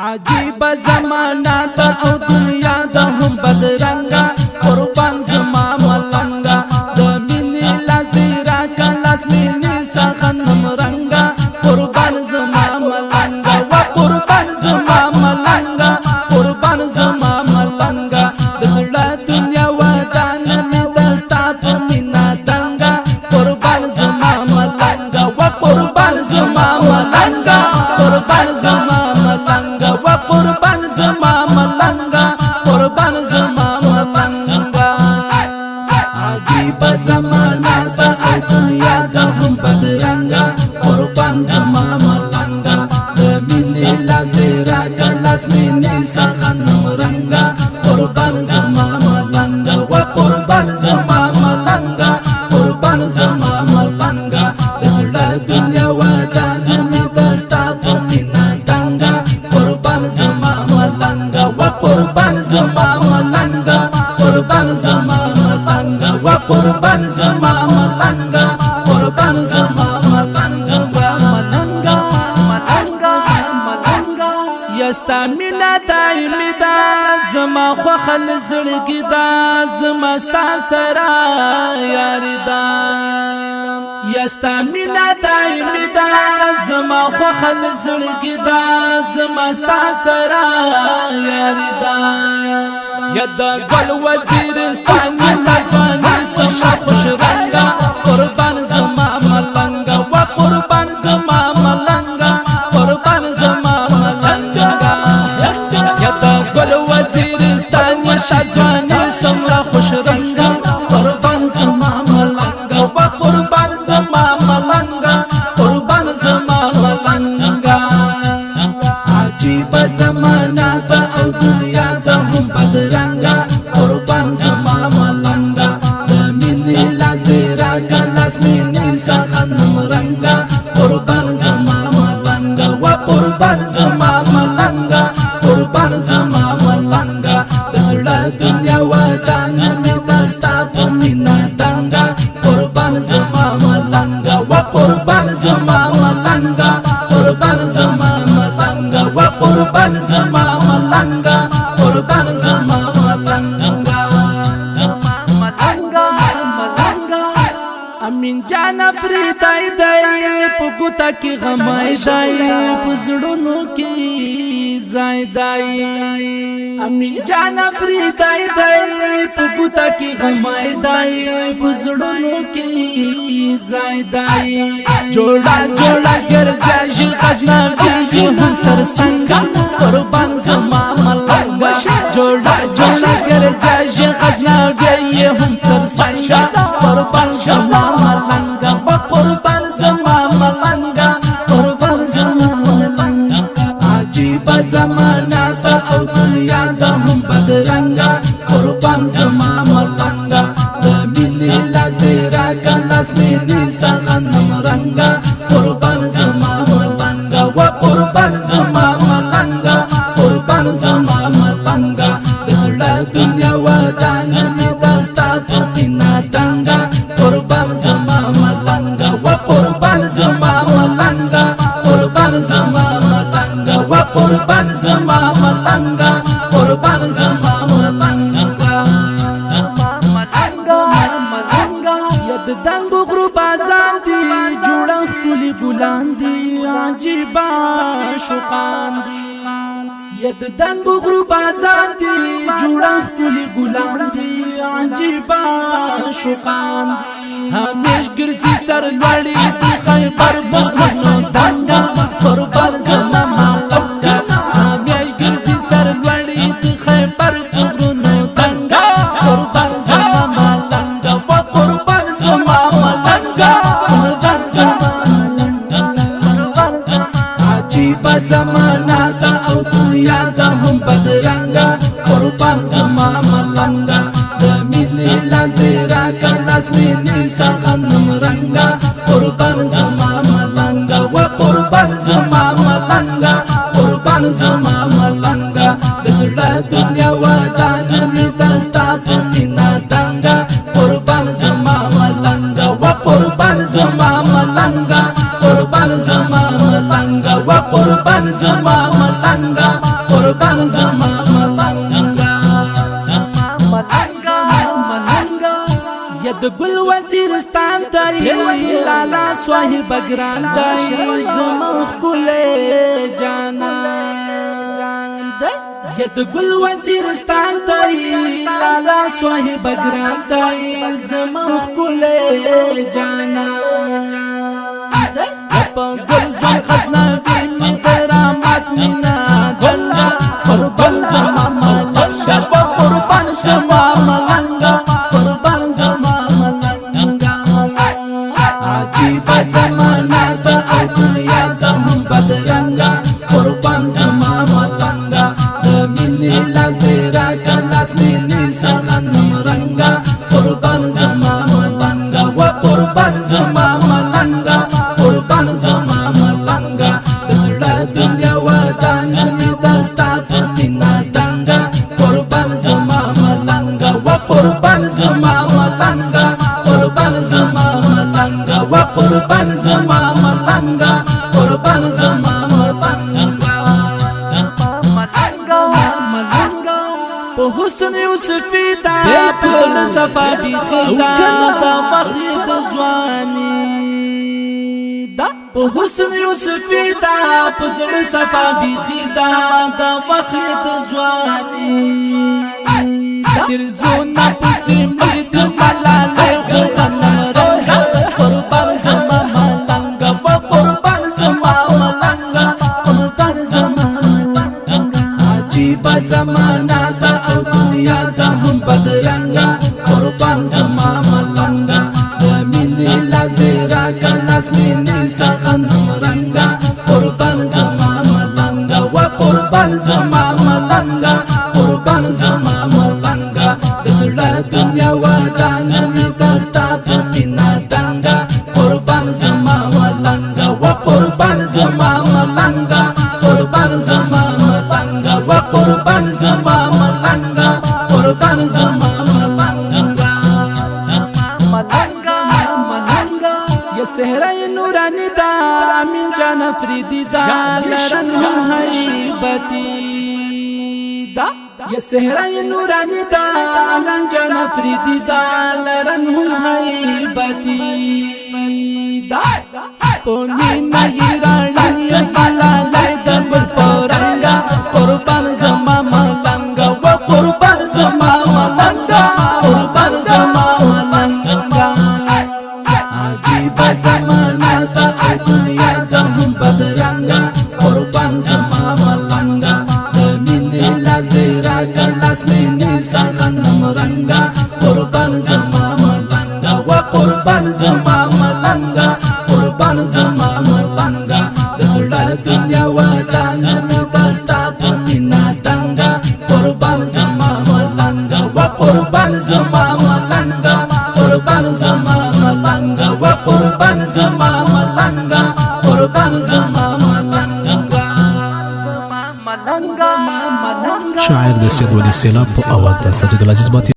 عجیب زمانہ دا او دنیا دا هم بدرنگا قربان زما ملنگا دا مینی لاس دی راکا لاس مینی سخنم رنگا قربان زما ملنگا و قربان زما ملنگا قربان زما ملنگا دزړه دنیا ودان می دستا په مینا دنگا قربان زما ملنگا و قربان زما ملنگا قربان زما ملنگا و قربان زما ملنگا قربان زما ملنگا عجیب زمانہ دا او دنیا دا هم بدرنگا قربان زما ملنگا د مینې لاس دی راکا لاس مینې سخنم رنگا قربان زما ملنگا و قربان زما ملنگا قربان زما ملنگا دزړه دنیا ودان می دستا په مینا دنگا قربان زما ملنگا و قربان زما ملنگا قربان زما ملنگا و قربان زما ملنگا قربان زما ملنگا ملنگا ملنگا ملنگا یستا مینا دایمی دا زما خوخل زړګی دا زما ستا سره یاری دا یستا مینا دایمی دا زما خوخل زړګی دا زما ستا سره یاری دا ید ګل وزیرستان مستفانی سما خوش رنگا قربان زما ملنگا و قربان زما ملنگا قربان زما ملنگا ید ګل وزیرستان مستفانی سما خوش رنگا قربان زما ملنگا و قربان زما ملنگا قربان زما ملنگا عجیب زمانہ دا او دنیا دا هم بدرنگا قربان زما ملنگا د مینې لاس دی راکا لاس مینې سخنم رنگا قربان زما ملنگا و قربان زما ملنگا قربان زما ملنگا دزړه دنیا ودان می دستا په مینا دنگا قربان زما ملنگا و قربان زما ملنگا قربان زما ملنگا و قربان زما ملنگا قربان زما ملنگا امین جان فریدای دای په ګوتا کې غمای دای په زړونو کې زای دای امین جان فریدای دای په ګوتا کې غمای دای په زړونو کې زای دای جوړا جوړا ګرځي خزنا دی هم تر څنګه قربان زما ملنگا جوړا جوړا ګرځي خزنا دی هم تر څنګه قربان زما ملنگا و قربان زما ملنگا قربان زما ملنگا عجیب زمانہ دا او دنیا دا هم بدرنگا قربان زما ملنگا د مینې لاس دی راکا لاس مینې سخنم رنگا قربان زما ملنگا و قربان زما ملنگا قربان زما ملنگا دزړه دنیا ودان می دستا په مینا دنگا قربان زما ملنگا و قربان زما ملنگا قربان زما ملنگا و قربان زما ملنگا قربان زما ملنگا ید دنګو غروب ازان دی جوړه خولي ګلان دی عجیبا شوقان دی ید دنګو غروب ازان دی جوړه خولي ګلان دی عجیبا شوقان دی همیش ګرځي سر لړی دی خیبر بوزنو دنګا قربان زما ملنگا همیش ګرځي سر لړی دی خیبر بوزنو دنګا قربان زما ملنگا و قربان زما ملنگا قربان زما ملنگا عجیب زمانہ دا او دنیا دا هم بدرنگا قربان زما ملنگا د مینې لاس دی راکا لاس مینې سخنم رنگا قربان زما ملنگا و قربان زما ملنگا قربان زما ملنگا دزړه دنیا ودان می دستا په مینا دنگا قربان زما ملنگا و قربان زما ملنگا قربان زما ملنگا و قربان زما ملنگا قربان زما ملنګا یا د ګل وزیرستان دی لالا صاحب ګران دی زما خپل جانان دی یا د ګل وزیرستان دی لالا صاحب ګران دی زما خپل جانان دی په ګل ځوان خزنه وي کرامات مینا دلا قربان زما ملنګا قربان زما ملنګا قربان زما ملنګا عجیب زمانہ د او دنیا د هم بدرنګا قربان زما ملنګا د مینې لاس دې راکړه لاس مینې سخنم رنګا قربان زما ملنګا و قربان زما ملنګا قربان زما ملنګا د زړه دنیا ودان مې دستا فمینا دنګا قربان زما ملنګا و قربان زما ملنګا قربان زما ملنګا و قربان زما ملنګا قربان زما ملنګا په حسن یوسفی دا په صفا بی خدا دا مخید ځواني دا په حسن یوسفی دا په زړه صفا بی خدا دا مخید ځواني تر زونه پسې مې د ملالۍ خو غنم رنګا قربان زما ملنګا و قربان زما ملنګا قربان زما ملنګا عجیب زمانہ دا او دنیا دا هم بدرنګا قربان زما ملنګا د مینې لاس دې راکړه لاس مینې سخنم رنګا قربان زما ملنګا و قربان زما ملنګا قربان زما ملنګا د زړه دنیا ودان مې دستا فمینا دنګا قربان زما ملنګا و قربان زما ملنګا قربان زما ملنګا و قربان زما ملنګا قربان زما ملنګا یا صحرای نورانی دا امین جان افریدی دا لرن هم حیبتی دا یا صحرای نورانی دا امین جان افریدی دا لرن هم حیبتی دا پونی نئی رانی ملالای دا برفورنگا قربان زما ملنگا و قربان زما ملنگا قربان زما ملنگا عجیب زمانہ دا او دنیا دا هم بدرنگا قربان زما ملنگا د مینې لاس دې راکړه لاس مینې سخنم رنګا قربان زما ملنگا و قربان زما ملنگا قربان زما ملنگا د زړه دنیا ودان مې دستا فمینا دنګا قربان زما ملنگا و قربان زما ملنگا قربان زما ملنگا و قربان زما ملنگا قربان زما ملنگا شاعر د سید ولی سیلاب په اواز د سجد العزیز باندې